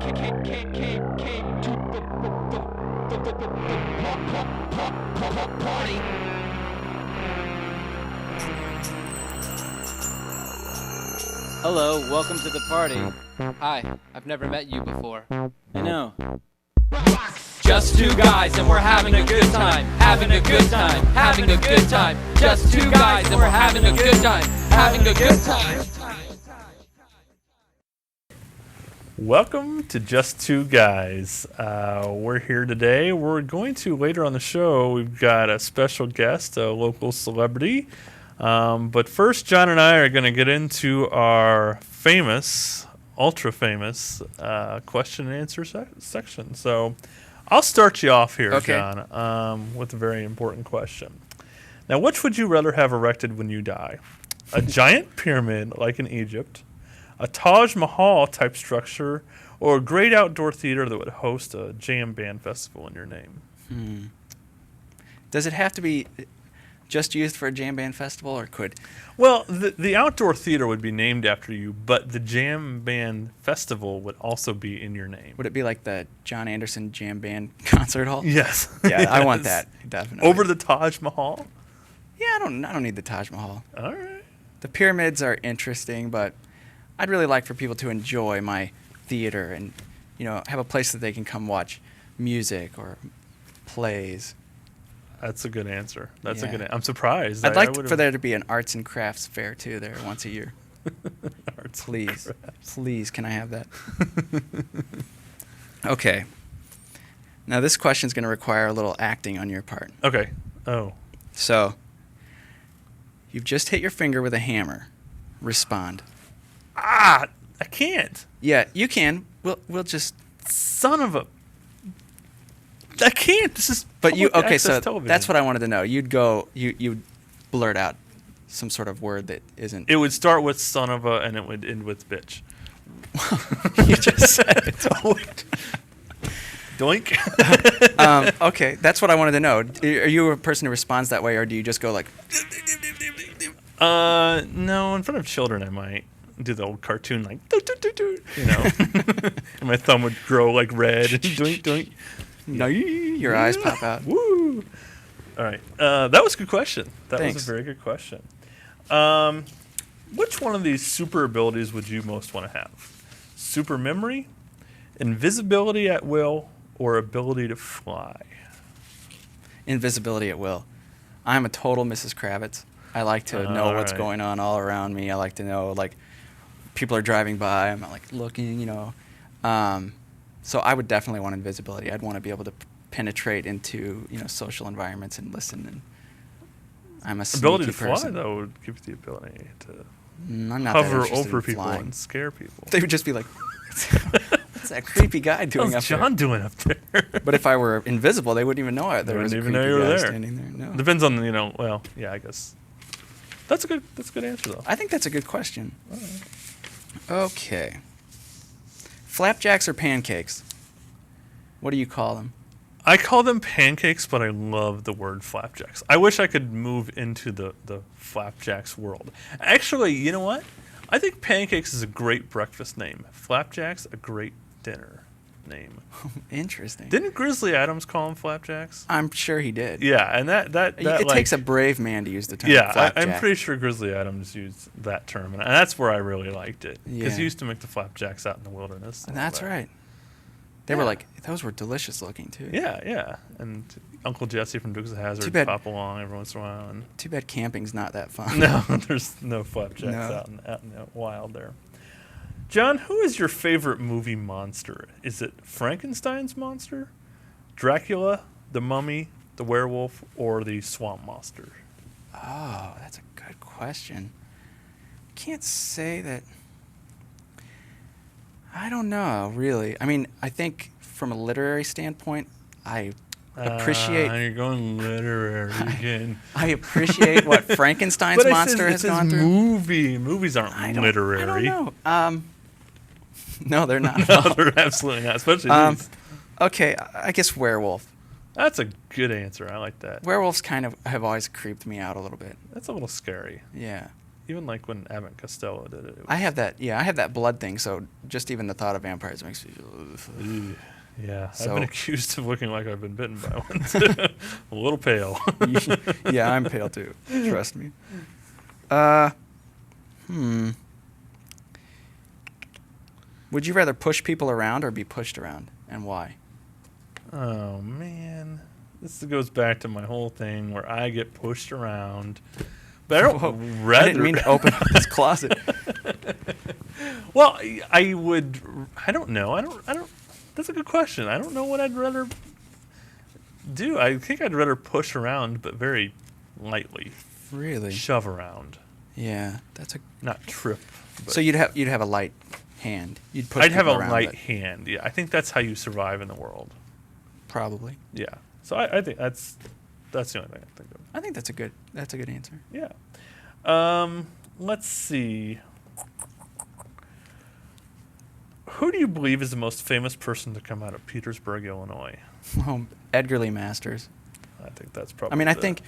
Party. Hello, welcome to the party. Hi, I've never met you before. I know. Just two guys and we're having a good time. Having a good time. Having a good time. Just two guys and we're having a good time. Having a good time. Welcome to Just Two Guys. We're here today. We're going to, later on the show, we've got a special guest, a local celebrity. But first, John and I are going to get into our famous, ultra-famous question and answer section. So I'll start you off here, Okay. John, with a very important question. Now, which would you rather have erected when you die? A giant pyramid like in Egypt, a Taj Mahal type structure, or a great outdoor theater that would host a jam band festival in your name? Does it have to be just used for a jam band festival, or could? Well, the outdoor theater would be named after you, but the jam band festival would also be in your name. Would it be like the John Anderson Jam Band concert hall? Yes. Yeah, I want Yes. that, definitely. Over the Taj Mahal? Yeah, I don't need the Taj Mahal. All right. The pyramids are interesting, but I'd really like for people to enjoy my theater and, have a place that they can come watch music or plays. That's a good answer. That's a Yeah. good answer. I'm surprised. I'd like would've- for there to be an arts and crafts fair, too, there once a year. Arts and Please. crafts. Please, can I have that? Okay. Now, this question's going to require a little acting on your part. Okay. Oh. So, you've just hit your finger with a hammer. Respond. I can't. Yeah, you can. We'll just. Son of a... I can't. This is But you public okay? access So television. that's what I wanted to know. You'd blurt out some sort of word that isn't. It would start with son of a, and it would end with bitch. You just said it. Doink. Okay, that's what I wanted to know. Are you a person who responds that way, or do you just go like? No, in front of children I might do the old cartoon like doo, doo, doo, doo, and my thumb would grow like red and doink doink. No, your eyes pop out. Woo! All right, that was a good question. That Thanks. was a very good question. Which one of these super abilities would you most want to have? Super memory, invisibility at will, or ability to fly? Invisibility at will. I'm a total Mrs. Kravitz. I like to know what's Alright. going on all around me. I like to know, like, people are driving by. I'm like looking, So I would definitely want invisibility. I'd want to be able to penetrate into, social environments and listen. And I'm a sneaky Ability to fly, person. though, would give you the ability to I'm not that hover interested over in people flying. and scare people. They would just be like, what's that creepy guy doing up What's John there? doing up there? But if I were invisible, they wouldn't even know there was a wouldn't even creepy know you were guy there. standing there. No. Depends on well, yeah, I guess. That's a good answer though. I think that's a good question. Okay. Flapjacks or pancakes? What do you call them? I call them pancakes, but I love the word flapjacks. I wish I could move into the flapjacks world. Actually, you know what? I think pancakes is a great breakfast name. Flapjacks, a great dinner name. Interesting. Didn't Grizzly Adams call them flapjacks? I'm sure he did. Yeah, and that It takes a brave man to use the term yeah, flapjack. I'm pretty sure Grizzly Adams used that term, and that's where I really liked it because Yeah. he used to make the flapjacks out in the wilderness. and all That's that. right. They were Yeah. like, those were delicious looking too. Yeah, and Uncle Jesse from Dukes of Hazzard Too bad- pop along every once in a while. And Too bad camping's not that fun. no, there's no flapjacks No. out in the wild there. John, who is your favorite movie monster? Is it Frankenstein's monster, Dracula, the Mummy, the werewolf, or the swamp monster? Oh, that's a good question. Can't say that. I don't know, really. I mean, I think from a literary standpoint, I appreciate You're going literary again. I appreciate what Frankenstein's But monster it has says gone through. movie. Movies aren't I don't literary. know. No, they're not. No, at all. they're absolutely not. Especially these. Okay, I guess werewolf. That's a good answer. I like that. Werewolves kind of have always creeped me out a little bit. That's a little scary. Yeah. even like when Abbott and Costello did it. I have that. Yeah, I have that blood thing. So just even the thought of vampires makes me. Ew. Yeah, So- I've been accused of looking like I've been bitten by one. Too. A little pale. Yeah, I'm pale too. Trust me. Would you rather push people around or be pushed around, and why? Oh man, this goes back to my whole thing where I get pushed around. But I don't Whoa, rather. I didn't mean to open up this closet. Well, I would. I don't know. I don't. That's a good question. I don't know what I'd rather do. I think I'd rather push around, but very lightly. Really? Shove around, Yeah, that's a. not trip. But So you'd have a light hand. You'd push I'd have a people around, light but hand. Yeah, I think that's how you survive in the world. Probably. Yeah. So I think that's the only thing I think of. I think that's a good answer. Yeah. Let's see. Who do you believe is the most famous person to come out of Petersburg, Illinois? Well, Edgar Lee Masters. I think that's probably. I mean, I think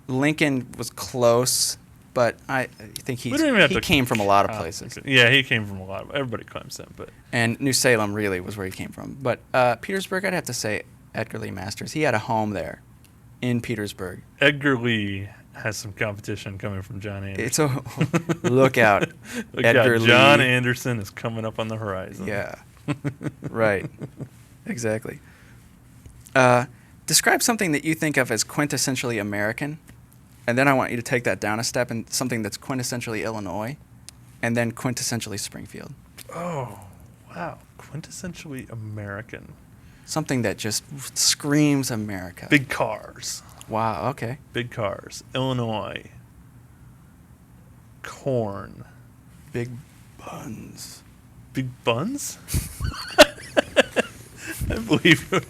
Lincoln was close, but I think We don't even have he to came from a lot of count- places. Yeah, he came from a lot of. Everybody claims him, but And New Salem really was where he came from. But Petersburg, I'd have to say Edgar Lee Masters. He had a home there in Petersburg. Edgar Lee has some competition coming from John Anderson. It's a look out. Look Edgar out, John Lee. Anderson is coming up on the horizon. Yeah. Right. Exactly. Describe something that you think of as quintessentially American, and then I want you to take that down a step and something that's quintessentially Illinois, and then quintessentially Springfield. Oh, wow. Quintessentially American. Something that just screams America. Big cars. Wow, okay. Big cars. Illinois. Corn. Big buns. Big buns? I believe you.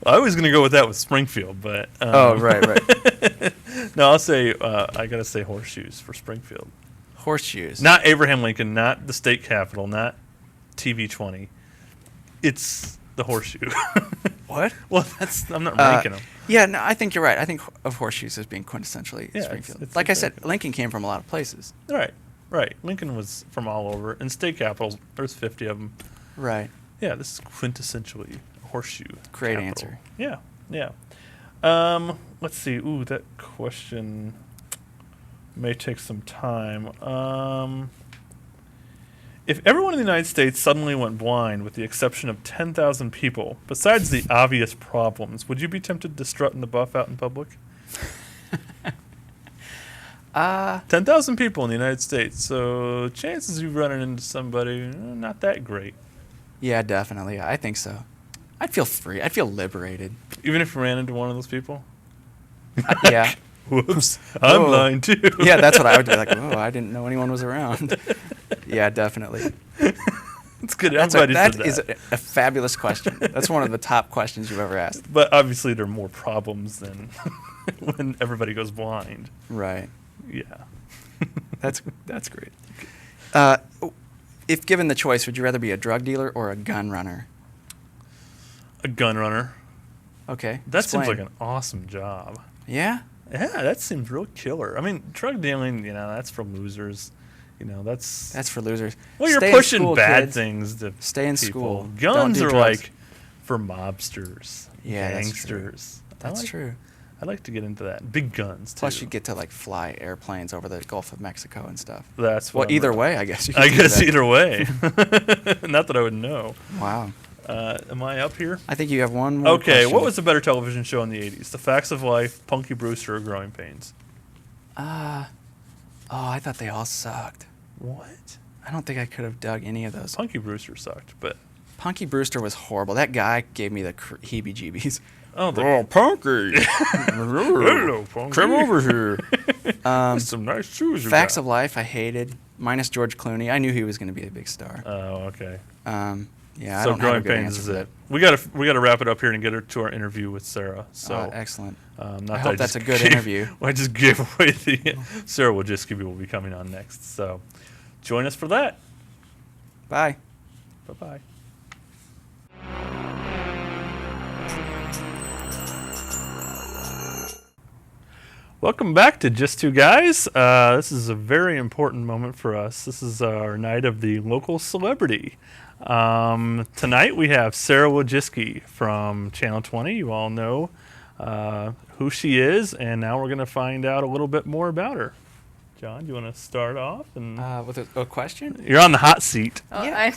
I was going to go with that with Springfield, but. Oh, right. No, I'll say, I got to say horseshoes for Springfield. Horseshoes. Not Abraham Lincoln, not the state capitol, not TV 20. It's the horseshoe. What? Well, I'm not ranking them. Yeah, no, I think you're right. I think of horseshoes as being quintessentially Yeah, Springfield. it's Like I said, Springfield. Lincoln came from a lot of places. Right. Lincoln was from all over. And state capitals, there's 50 of them. Right. Yeah, this is quintessentially a horseshoe. Great capital. answer. Yeah. Let's see. Ooh, that question may take some time. If everyone in the United States suddenly went blind, with the exception of 10,000 people, besides the obvious problems, would you be tempted to strut in the buff out in public? 10,000 people in the United States, so chances of you running into somebody, not that great. Yeah, definitely. I think so. I'd feel free. I'd feel liberated. Even if you ran into one of those people? Yeah. Whoops, I'm Whoa. blind too. Yeah, that's what I would be like. Oh, I didn't know anyone was around. Yeah, definitely. It's good. That Everybody is said that. a fabulous question. That's one of the top questions you've ever asked. But obviously, there are more problems than when everybody goes blind. Right. Yeah. That's great. If given the choice, would you rather be a drug dealer or a gun runner? A gun runner. Okay. That seems like explain. an awesome job. Yeah. Yeah, that seems real killer. I mean, drug dealing, that's for losers. That's for losers. well, you're Stay in pushing school, bad kids. things to Stay in people. school. Guns Don't are do drugs. like for mobsters, Yeah, that's true. gangsters. That's true. I'd like to get into that. Big guns, too. Plus, you get to fly airplanes over the Gulf of Mexico and stuff. That's Well, what I'm either really- way, I guess. I guess either way. Not that I would know. Wow. Am I up here? I think you have one more. Okay, question. what was the better television show in the 80s? The Facts of Life, Punky Brewster, or Growing Pains? Oh, I thought they all sucked. What? I don't think I could have dug any of those. Punky Brewster sucked, but... Punky Brewster was horrible. That guy gave me the heebie-jeebies. Oh, Punky! Hello, Punky. Come over here. That's some nice shoes you Facts got. of Life, I hated. Minus George Clooney. I knew he was going to be a big star. Oh, okay. Yeah, I So don't have a Growing good Pains answer is for it. We gotta wrap it up here and get her to our interview with Sarah. So that. Excellent. not I that hope that's just a good gave- interview. I just gave away the Sara Wojcicki will be coming on next. So join us for that. Bye. Bye bye. Welcome back to Just Two Guys. This is a very important moment for us. This is our night of the local celebrity. Tonight we have Sara Wojcicki from Channel 20. You all know who she is, and now we're going to find out a little bit more about her. John, do you want to start off? With a question? You're on the hot seat. Oh, Yeah.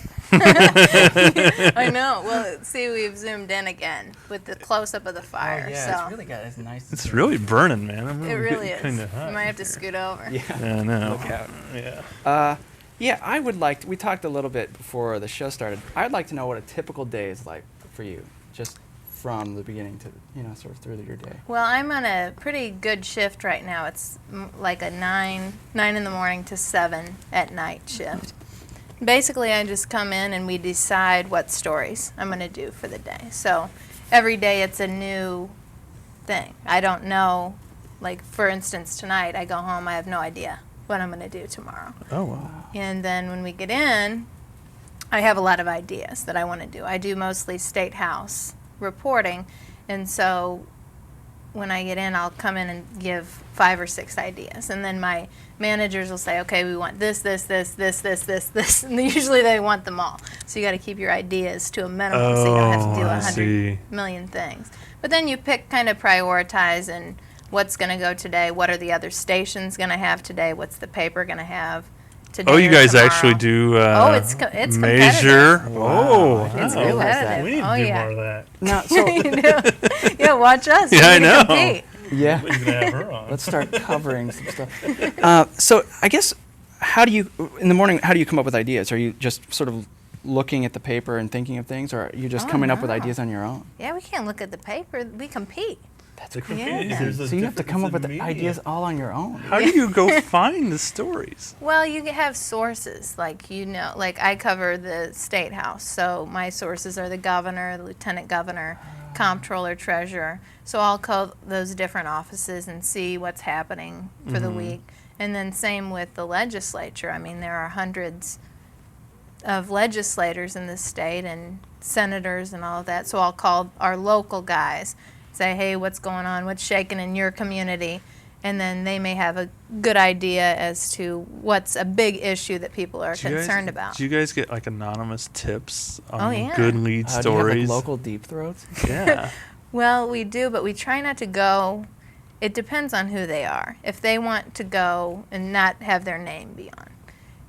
I know. Well, see, we've zoomed in again with the close-up of the fire. So it's nice. It's really burning, man. I'm it really is. Kind of hot. You might have to scoot over. Yeah. I know. Look out. Yeah. Yeah, I would like to, we talked a little bit before the show started. I'd like to know what a typical day is like for you, just from the beginning to, sort of through your day. Well, I'm on a pretty good shift right now. It's like a 9 in the morning to 7 at night shift. Basically, I just come in and we decide what stories I'm going to do for the day. So every day it's a new thing. I don't know, like for instance, tonight I go home, I have no idea what I'm going to do tomorrow. Oh, wow. And then when we get in, I have a lot of ideas that I want to do. I do mostly State House reporting, and so when I get in, I'll come in and give 5 or 6 ideas, and then my managers will say, okay, we want this, and usually they want them all. So you got to keep your ideas to a minimum so you don't have to do I 100 see. million things. But then you pick, kind of prioritize, and what's going to go today, what are the other stations going to have today, what's the paper going to have today. Oh, you or guys tomorrow. actually do it's measure. competitive. Oh, It's wow. competitive. We need to Oh, do yeah. more of that. Now, so, You know? Yeah, watch us. Yeah, We're I gonna know. compete. yeah, We're gonna have her on. let's start covering some stuff. So I guess, in the morning, how do you come up with ideas? Are you just sort of looking at the paper and thinking of things, or are you just Oh, coming up with no. ideas on your own? Yeah, we can't look at the paper. We compete. That's Yeah. There's a So you have to come up with difference in ideas media. all on your own. How do you go find the stories? Well, you have sources, like I cover the State House, so my sources are the governor, the lieutenant governor, comptroller, treasurer. So I'll call those different offices and see what's happening for the week. And then same with the legislature. I mean, there are hundreds of legislators in this state and senators and all of that. So I'll call our local guys, say, hey, what's going on? What's shaking in your community? And then they may have a good idea as to what's a big issue that people are concerned about. Do you guys get like anonymous tips on Oh, yeah. good lead Do you have stories? like local deep throats? Yeah. Well, we do, but we try not to go. It depends on who they are. If they want to go and not have their name be on,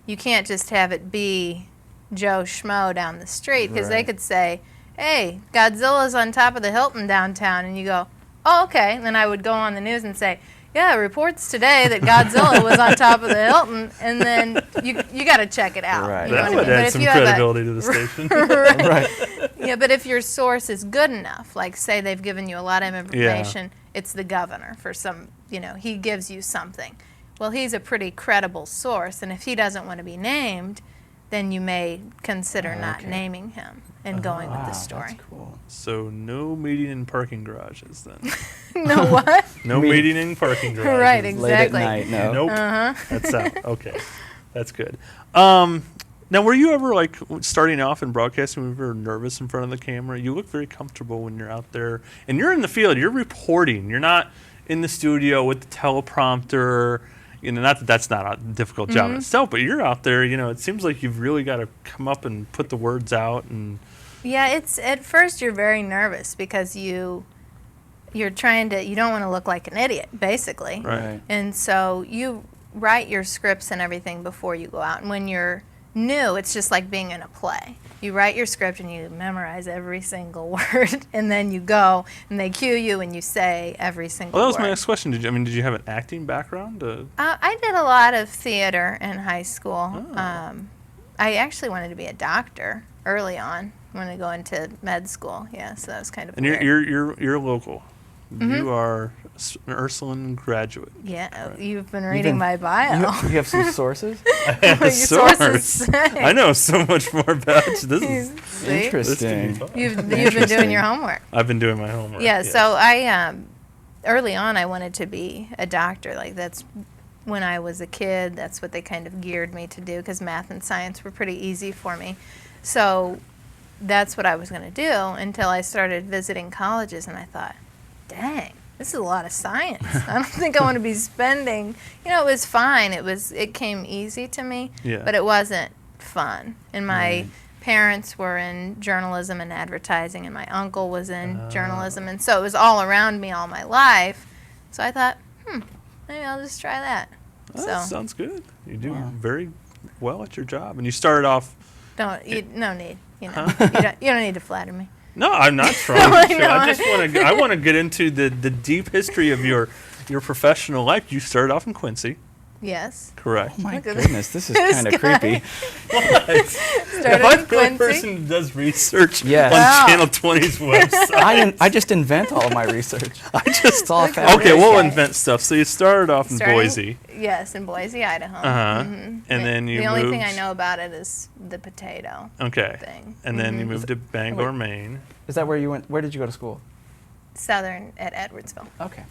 you can't just have it be Joe Schmo down the street, because they Right. could say, hey, Godzilla's on top of the Hilton downtown, and you go, oh, okay. And then I would go on the news and say, yeah, reports today that Godzilla was on top of the Hilton, and then you got to check it out. Right. You know That what I would mean? But add if some you have a- credibility to the station. Right. Yeah, but if your source is good enough, like say they've given you a lot of information, it's the governor for some, he gives you something. Well, he's a pretty credible source, and if he doesn't want to be named, then you may consider not okay. naming him and going with Wow, the story. That's cool. So no meeting in parking garages then. No what? No Meeting- meeting in parking garages. Right, Late at exactly. night, no. Nope. Uh-huh. That's out. Okay. That's good. Now, were you ever like starting off in broadcasting? Were you ever nervous in front of the camera? You look very comfortable when you're out there, and you're in the field. You're reporting. You're not in the studio with the teleprompter. Not that that's not a difficult job in itself, but you're out there. It seems like you've really got to come up and put the words out. And Yeah, it's at first you're very nervous because you're trying to, you don't want to look like an idiot, basically. Right. And so you write your scripts and everything before you go out. And when you're new, it's just like being in a play. You write your script and you memorize every single word, and then you go and they cue you and you say every single well, that was word. my next question. Did you have an acting background? I did a lot of theater in high school. Oh. I actually wanted to be a doctor early on. I wanted to go into med school. Yeah, so that was kind of And weird. you're local. You are an Ursuline graduate. Yeah, you've been You've reading been- my bio. You have some sources? Your sources say. I know so much more about you. This is See? Interesting. fun. You've been doing your homework. I've been doing my homework. Yeah, yes. so I early on I wanted to be a doctor. Like that's when I was a kid. That's what they kind of geared me to do because math and science were pretty easy for me. So that's what I was going to do until I started visiting colleges, and I thought, dang, this is a lot of science. I don't think I want to be spending, it was fine. It came easy to me, Yeah. but it wasn't fun. And my Right. parents were in journalism and advertising, and my uncle was in journalism, and so it was all around me all my life. So I thought, maybe I'll just try that. Oh, So that sounds good. You do very well at your job, and you started off. no need, you Huh? you don't need to flatter me. No, I'm not trying I to. know. I just want to. I want to get into the deep history of your professional life. You started off in Quincy, Yes. correct? Oh my Look at goodness, this is this kind of guy. creepy. If Started I'm in the only Quincy. person who does research Yes. on Wow. Channel 20's website, I just invent all of my research. It's all Look at fabricated. okay, this we'll guy. invent stuff. So you started off in Starting- Boise, Yes, in Boise, Idaho. uh-huh, Mhm. and then you the moved. only thing I know about it is the potato Okay, thing. and then you Mhm. moved to Bangor, Maine. Is that where you went? Where did you go to school? Southern at Edwardsville. Okay.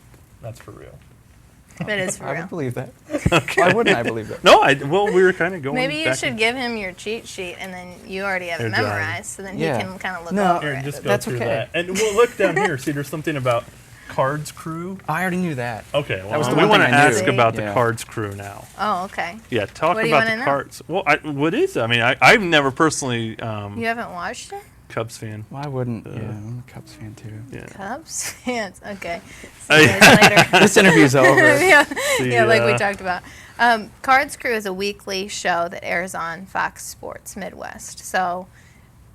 That's for real. That is for I real. would believe that. Okay. Why wouldn't I believe that? No, well, we were kind of going. Maybe you back should and- give him your cheat sheet, and then you already have it Here, Johnny. memorized, so then Yeah. he can kind of look No. over Here, it. just go That's through okay. that, and we'll look down here. See, there's something about Cards Crew. I already knew that. Okay, well, was the we one want to thing I knew. ask about the Yeah. Cards Crew now. Oh, okay. Yeah, talk What do you about wanna the know? Cards. Well, what is it? I mean, I've never personally You haven't watched it? Cubs fan. Why wouldn't? Yeah, I'm a Cubs fan too. Yeah. Cubs fans. Okay. Oh, See you guys later. This interview's over. yeah, See yeah, like we ya. talked about. Cards Crew is a weekly show that airs on Fox Sports Midwest. So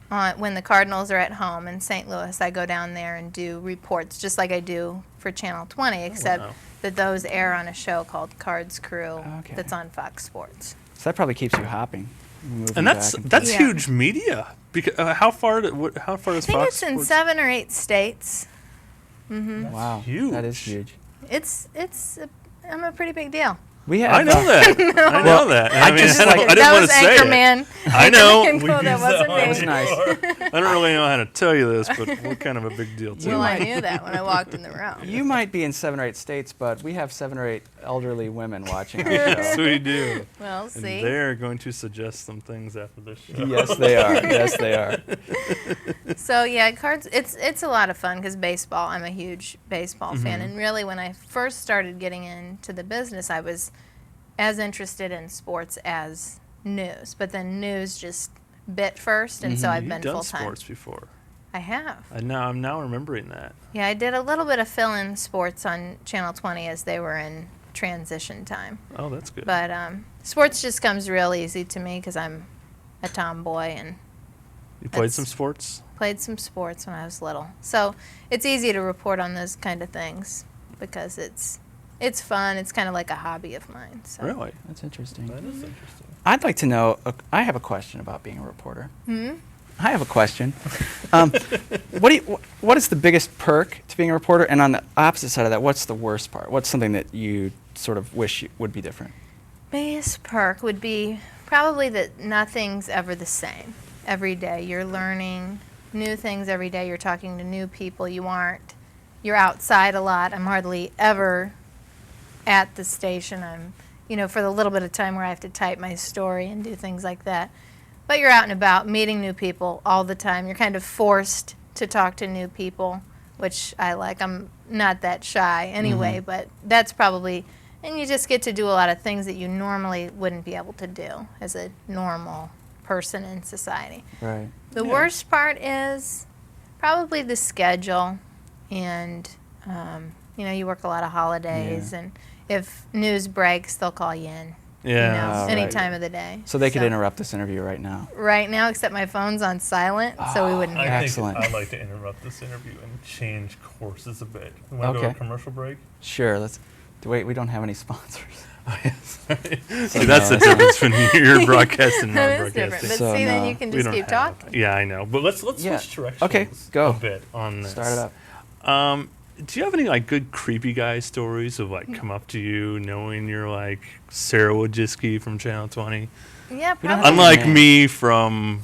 when the Cardinals are at home in St. Louis, I go down there and do reports just like I do for Channel 20, except wow. that those air on a show called Cards Crew Okay. that's on Fox Sports. So that probably keeps you hopping. Moving And that's back Yeah. huge media. Because how far does I think Fox it's in Sports? 7 or 8 states. Wow, huge. that is huge. I'm a pretty big deal. We have. I know that. I know that. I mean, just I like- didn't that want was to say it. Anchorman. I know. Anchorman, we that use wasn't one me. was nice. before. I don't really know how to tell you this, but we're kind of a big deal too. Well, I knew that when I walked in the room. You might be in 7 or 8 states, but we have 7 or 8 elderly women watching our Yes, show. we do. Well, And see. they're going to suggest some things after this show. Yes, they are. Yes, they are. So yeah, cards. It's a lot of fun because baseball. I'm a huge baseball fan, and really, when I first started getting into the business, I was as interested in sports as news. But then news just bit first, and so I've You've been done full time. sports before. I have. I'm now remembering that. Yeah, I did a little bit of fill-in sports on Channel 20 as they were in transition time. Oh, that's good. But sports just comes real easy to me because I'm a tomboy and You played that's- some sports? played some sports when I was little. So it's easy to report on those kind of things because it's fun. It's kind of like a hobby of mine. So. Really? That's interesting. That is interesting. I'd like to know. I have a question about being a reporter. Hmm? I have a question. What is the biggest perk to being a reporter? And on the opposite side of that, what's the worst part? What's something that you sort of wish would be different? Biggest perk would be probably that nothing's ever the same. Every day you're learning new things every day. You're talking to new people. You're outside a lot. I'm hardly ever at the station. I'm, for the little bit of time where I have to type my story and do things like that. But you're out and about meeting new people all the time. You're kind of forced to talk to new people, which I like. I'm not that shy anyway, but that's probably, and you just get to do a lot of things that you normally wouldn't be able to do as a normal person in society. Right. The worst part is probably the schedule, and you work a lot of holidays, and if news breaks, they'll call you in. Yeah. Any right. time of the day. So they could interrupt this interview right now. Right now, except my phone's on silent, so we wouldn't hear. Excellent. I'd like to interrupt this interview and change courses a bit. You want to go to Okay. a commercial break? Sure. Wait, we don't have any sponsors. See, that's the difference when you're broadcasting and That not is different, broadcasting. but So, see, then no, you can We just don't keep have- talking. Yeah, I know. But let's Yeah. switch directions Okay, go. a bit on this. Start it up. Do you have any good creepy guy stories of come up to you knowing you're Sara Wojcicki from Channel 20? Yeah, We don't probably. have Unlike name. me from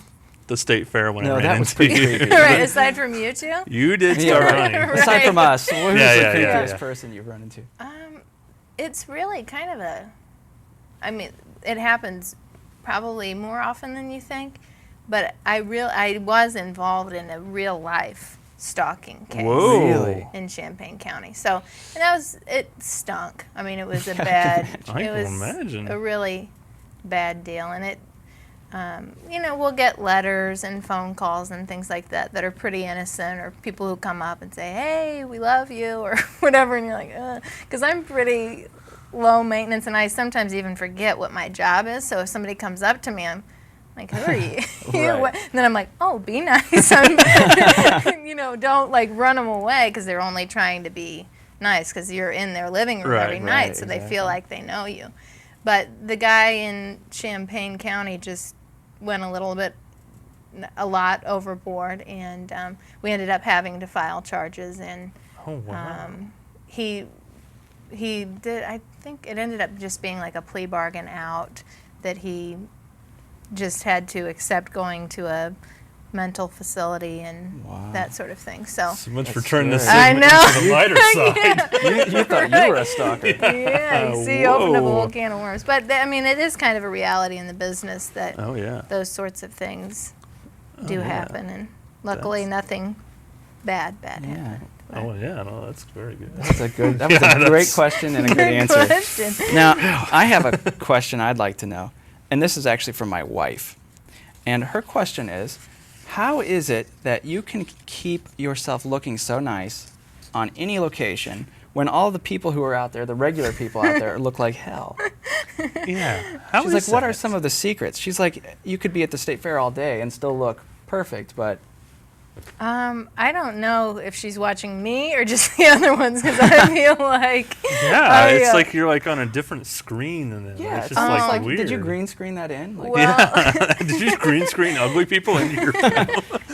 the state fair when I No, ran that was into pretty you. creepy. Right, aside from you two. You did Yeah, start right. running. Right. Aside from us, who's Yeah, the yeah, creepiest yeah. person you've run into? It's really kind of it happens probably more often than you think, but I was involved in a real life stalking case Whoa. Really? in Champaign County. So, and it stunk. I mean, it was a Yeah, I bad, can I it can was imagine. a really bad deal. And it, we'll get letters and phone calls and things like that that are pretty innocent, or people who come up and say, hey, we love you, or whatever, and you're like, because I'm pretty low maintenance, and I sometimes even forget what my job is. So if somebody comes up to me, I'm like, who are you? Right. And then I'm like, oh, be nice. Don't like run them away, because they're only trying to be nice, because you're in their living room Right, every night, right, so they exactly. feel like they know you. But the guy in Champaign County just went a lot overboard, and we ended up having to file charges. And Oh, wow. he did. I think it ended up just being like a plea bargain out, that he just had to accept going to a mental facility and Wow. that sort of thing. So So much for That's turning this scary. I segment know. to the lighter side. You thought you were a stalker. yeah, you see, you opened up a Whoa. whole can of worms. But I mean, it is kind of a reality in the business that Oh, yeah. those sorts of things do yeah. happen, and luckily That's- nothing bad Yeah. happened. Oh, yeah, no, that's very good. That was a great that's- question and a good Good answer. question. Now, I have a question I'd like to know, and this is actually from my wife. And her question is, how is it that you can keep yourself looking so nice on any location when all the people who are out there, the regular people out there, look like hell? Yeah. How She's like, what are some of the secrets? She's like, you could be at the state fair all day and still look perfect, but I don't know if she's watching me or just the other ones, because I feel like Yeah, it's like you're like on a different screen, and then yeah, it's it's just almost like like, weird. did you green screen that in? Like, well, Did you green screen ugly people into your film?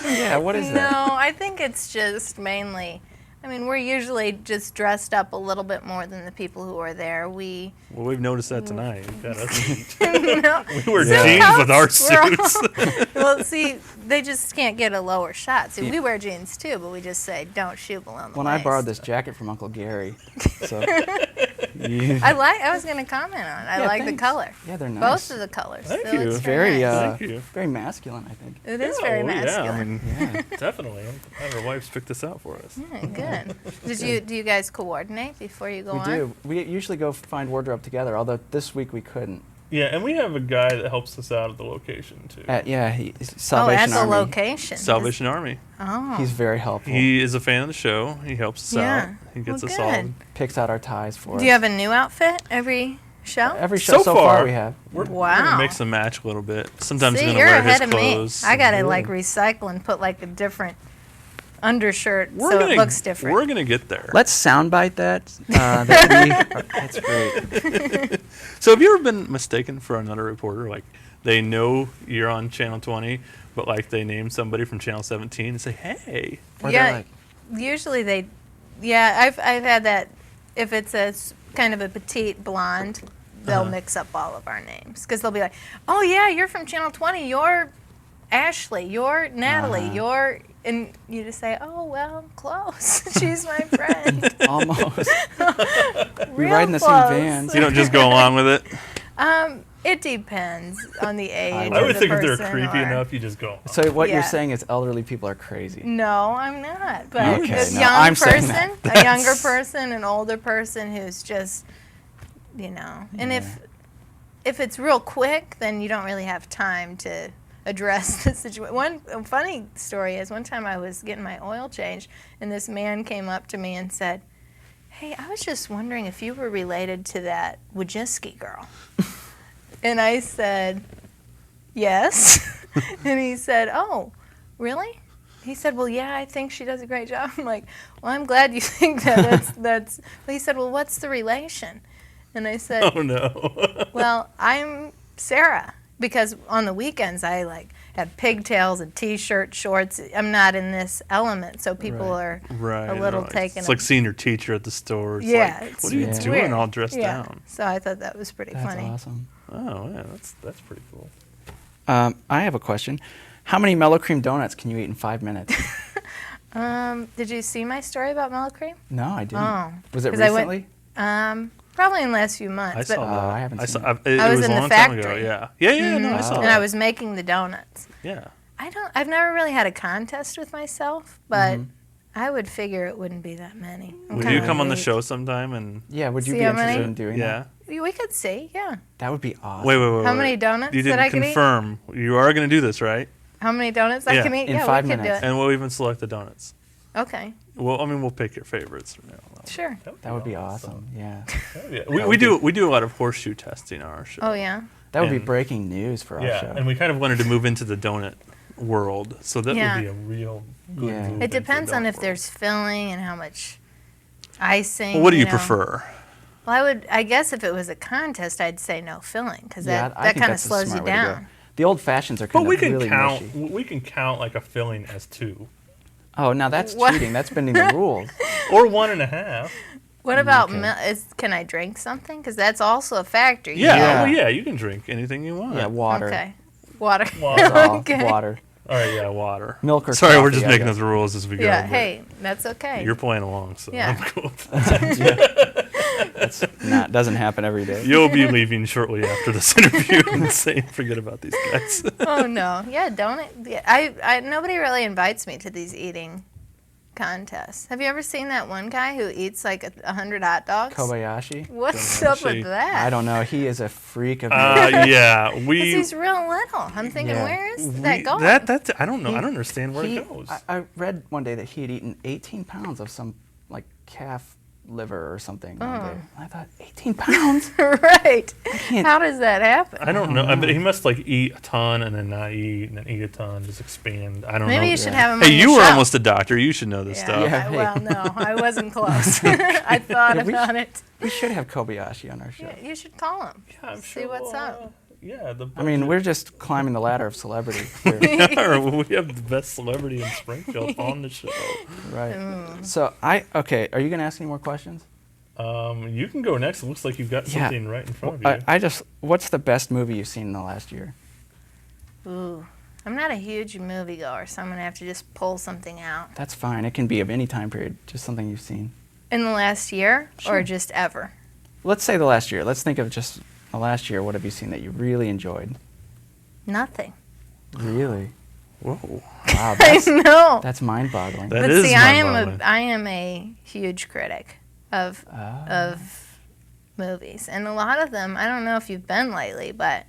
yeah, what is no, that? I think it's just mainly. I mean, we're usually just dressed up a little bit more than the people who are there. We Well, we've noticed that tonight. We've got us- no, we wear Yeah. jeans with our We're all- suits. well, see, they just can't get a lower shot. See, we wear jeans too, but we just say don't shoot below the When waist. I borrowed this jacket from Uncle Gary, so I was going to comment on it. I Yeah, like the thanks. color. Yeah, they're nice. Both of the colors. Thank They look you. very, nice. Thank you. very masculine, I think. It is very Oh, masculine. Yeah, I mean, Yeah. definitely. I'm glad our wives picked this out for us. Yeah, good. Do you guys coordinate before you go We on? do. We usually go find wardrobe together, although this week we couldn't. Yeah, and we have a guy that helps us out at the location too. He's Oh, Salvation at the Army. location. Salvation Army. Oh. He's very helpful. He is a fan of the show. He helps us Yeah. out. He gets Well, us all. good. Picks out our ties for us. Do you have a new outfit every show? Every show so far we have. We're Wow. gonna mix and match a little bit. Sometimes See, I'm you're gonna wear his ahead of me. clothes. I gotta Really? like recycle and put like a different undershirt We're so gonna, it looks different. We're gonna get there. Let's soundbite that. That's great. So have you ever been mistaken for another reporter? Like they know you're on Channel 20, but like they name somebody from Channel 17 and say, "Hey." Or they're yeah, like, usually they. Yeah, I've had that. If it's a kind of a petite blonde, they'll Uh-huh. mix up all of our names, because they'll be like, "Oh yeah, you're from Channel 20. You're Ashley. You're Natalie. Uh-huh. You're." And you just say, "Oh well, close. She's my friend." almost. We Real ride in the close. same vans. You don't just go along with it. It depends on the age. I of I would the think if they're person creepy or- enough, you just go. So what Yeah. you're saying is elderly people are crazy. No, I'm not. But Okay, a no, young I'm saying person, that. a younger person, an older person who's just, and if it's real quick, then you don't really have time to address the situation. One funny story is one time I was getting my oil changed, and this man came up to me and said, "Hey, I was just wondering if you were related to that Wojcicki girl." And I said, "Yes." And he said, "Oh, really?" He said, "Well, yeah, I think she does a great job." I'm like, "Well, I'm glad you think that." That's. Well, he said, "Well, what's the relation?" And I said, Oh no. "Well, I'm Sarah, because on the weekends I like have pigtails and t-shirt, shorts. I'm not in this element, so people Right. are Right. a little right. taken. It's like seeing your teacher at the store. It's Yeah, like, it's what are you Yeah. doing weird. all dressed Yeah. down? So I thought that was pretty That's funny. awesome. Oh yeah, that's pretty cool. I have a question. How many mellow cream donuts can you eat in 5 minutes? Did you see my story about mellow cream? No, I didn't. Oh, Was it 'cause I went- recently? Probably in the last few months. I but saw that. I haven't I seen saw. it. I It was was in a the long time ago. factory. Yeah. Yeah. No, I saw and that. I was making the donuts. Yeah. I've never really had a contest with myself, but I would figure it wouldn't be that many. Would you come on the show sometime and? Yeah, would you See be how many? interested in doing Yeah. that? We could see, yeah. That would be awesome. Wait. How many donuts You that I didn't could eat? confirm. You are going to do this, right? How many donuts I Yeah. can eat? In Yeah, 5 we could do minutes. it. And we'll even select the donuts. Okay, Well, I mean, we'll pick your favorites. sure. That would be awesome. Yeah. Yeah. We do a lot of horseshoe testing on our show. Oh, yeah? That would be And- breaking news for our Yeah, show. and we kind of wanted to move into the donut world, so that Yeah. would be a real good Yeah. move It into depends the on donut if world. there's filling and how much icing. Well, what do you know. prefer? Well, I guess if it was a contest, I'd say no filling, because Yeah, that I think kind of that's a slows you smart way to go. down. The old fashions are But kind we of can really count. mushy. We can count like a filling as 2, Oh, now that's What? cheating. That's bending the rules. or 1.5. What about Okay. can I drink something? Because that's also a factor. Yeah, Yeah. Well, yeah, you can drink anything you want. Yeah, water. Okay. Water. Water. That's all. Okay. Water. All right, yeah, water. Milk or Sorry, we're coffee, just I making guess. up the rules as we go. Yeah, but hey, that's okay. You're playing along, so Yeah. I'm cool. Doesn't happen every day. You'll be leaving shortly after this interview and saying, "Forget about these guys." Oh no, yeah, don't it? Yeah, I nobody really invites me to these eating contests. Have you ever seen that one guy who eats like 100 hot dogs? Kobayashi? What's up Kobayashi. with that? I don't know. He is a freak of nature. Yeah, 'Cause we. he's real little. I'm thinking, Yeah. where is that going? That I don't know. I He- don't understand where He- it goes. I read one day that he had eaten 18 pounds of some like calf liver or something one day. I thought, 18 pounds? Right. can't- How does that happen? I don't know. But he must like eat a ton and then not eat and then eat a ton, just expand. I don't know. Maybe you should Yeah. have him Hey, on you your were show. almost a doctor. You should know this Yeah, stuff. Yeah. well, no, I wasn't close. I thought Yeah, we about it. We should have Kobayashi on our show. Yeah, you should call him. I'm See sure what's we'll, up. Yeah, the I mean, budget- we're just climbing the ladder of celebrity. we have the best celebrity in Springfield on the show. Right. Mm. So okay, are you going to ask any more questions? You can go next. It looks like you've got Yeah. something right in front of you. What's the best movie you've seen in the last year? Ooh, I'm not a huge moviegoer, so I'm gonna have to just pull something out. That's fine. It can be of any time period, just something you've seen. In the last year, Sure. or just ever? Let's say the last year. Let's think of just the last year. What have you seen that you really enjoyed? Nothing. Really? Whoa. Wow, I know. that's mind-boggling. That But is see, mind-boggling. I am a huge critic of Ah. movies, and a lot of them. I don't know if you've been lately, but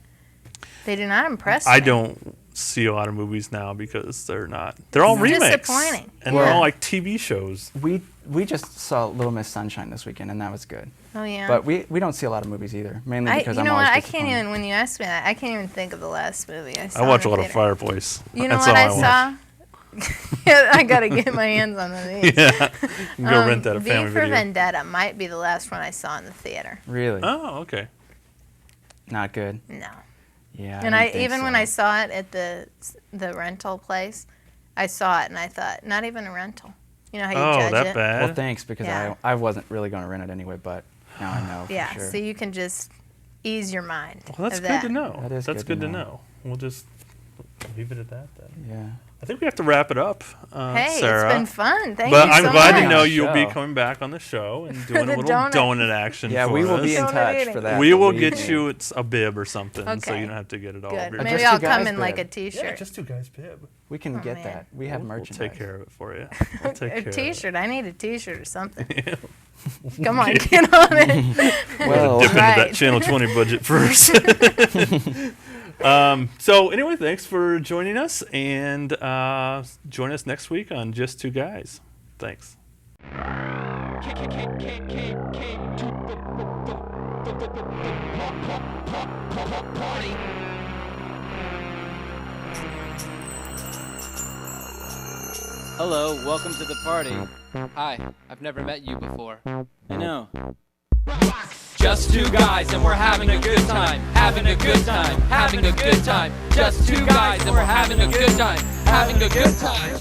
they do not impress me. I don't see a lot of movies now because they're all It's remakes. disappointing. And they're Yeah. all like TV shows. We just saw Little Miss Sunshine this weekend, and that was good. Oh yeah. But we don't see a lot of movies either, mainly because you I'm know always what? I can't disappointed. even. When you ask me that, I can't even think of the last movie I saw. I watch a in the lot of theater. Fireplace. You know That's what all I watch. saw? Yeah, I gotta get my hands on these. Yeah. You can go rent that at V Family for Video. Vendetta might be the last one I saw in the theater. Really? Oh, okay. Not good. No. Yeah. And didn't I think even so. when I saw it at the rental place, I saw it and I thought, not even a rental. You know how you Oh, judge that it? bad? Well, thanks, because Yeah. I wasn't really going to rent it anyway, but now I know Yeah, for sure. so you can just ease your mind. Well, that's of good that. to know. That is That's good to good to know. know. We'll just leave it at that then. Yeah. I think we have to wrap it up, Hey, Sarah. it's been fun. Thank But you I'm so glad much. to know On the you'll be show. coming back on the show and doing a The little donut. donut action Yeah, for we will us. be in Donut touch eating. for that. We will believe get me. you a bib or something, so Okay. you don't have to get it all. Good. written. Maybe Just I'll two come guys in like a bib. t-shirt. Yeah, just two guys bib. We can Oh, get man. that. We have We'll merchandise. take care of it for you. We'll take care A of it. t-shirt. I need a t-shirt or something. Come on, get on it. Well, Dip into Right. that Channel 20 budget first. So anyway, thanks for joining us, and join us next week on Just Two Guys. Thanks. Hello, welcome to the party. Hi, I've never met you before. I know. Just two guys and we're having a good time. Having a good time. Having a good time. Just two guys and we're having a good time. Having a good time.